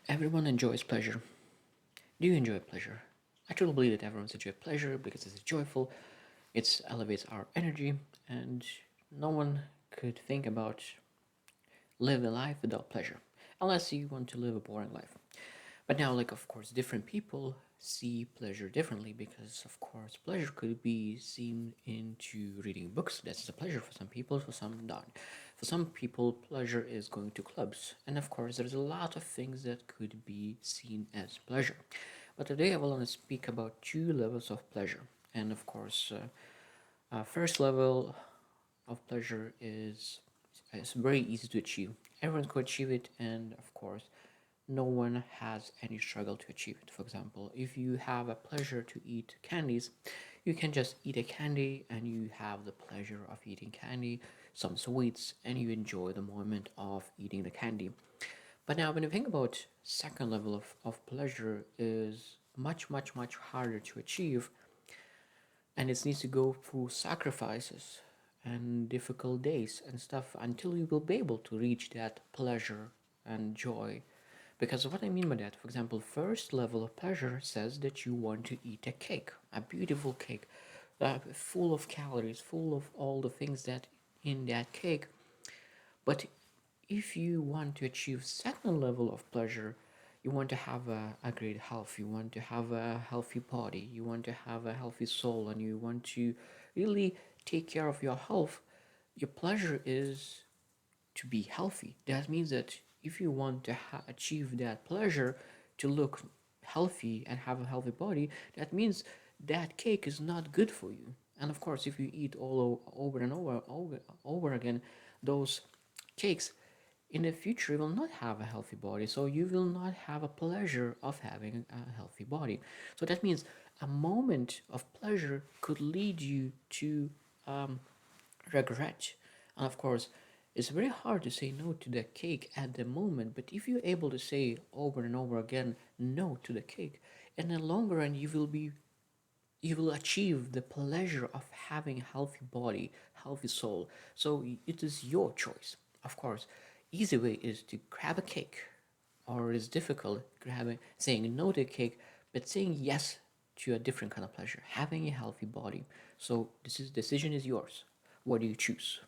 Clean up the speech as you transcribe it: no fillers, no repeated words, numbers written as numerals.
Everyone enjoys pleasure. Do you enjoy pleasure? I truly believe that everyone's enjoy pleasure because it's joyful, it elevates our energy, and no one could think about live a life without pleasure, unless you want to live a boring life. But now, like, of course, different people see pleasure differently because, of course, pleasure could be seen into reading books. That's a pleasure for some people, for some not. For some people, pleasure is going to clubs. And of course, there's a lot of things that could be seen as pleasure. But today I want to speak about two levels of pleasure. And of course, first level of pleasure is it's very easy to achieve. Everyone could achieve it, and of course, no one has any struggle to achieve it. For example, if you have a pleasure to eat candies, you can just eat a candy and you have the pleasure of eating candy, some sweets, and you enjoy the moment of eating the candy. But now when you think about second level of pleasure is much harder to achieve, and it needs to go through sacrifices and difficult days and stuff until you will be able to reach that pleasure and joy. Because what I mean by that, for example, first level of pleasure says that you want to eat a cake, a beautiful cake, full of calories, full of all the things that in that cake. But if you want to achieve second level of pleasure, you want to have a great health, you want to have a healthy body, you want to have a healthy soul, and you want to really take care of your health, your pleasure is to be healthy. That means that if you want to achieve that pleasure, to look healthy and have a healthy body, that means that cake is not good for you. And of course, if you eat over and over again those cakes, in the future you will not have a healthy body, so you will not have a pleasure of having a healthy body. So that means a moment of pleasure could lead you to um, regret. And of course, it's very hard to say no to the cake at the moment, but if you're able to say over and over again no to the cake, in the long run you will achieve the pleasure of having a healthy body, healthy soul. So it is your choice. Of course, easy way is to grab a cake, or it's difficult grabbing saying no to a cake, but saying yes to a different kind of pleasure, having a healthy body. So this is decision is yours. What do you choose?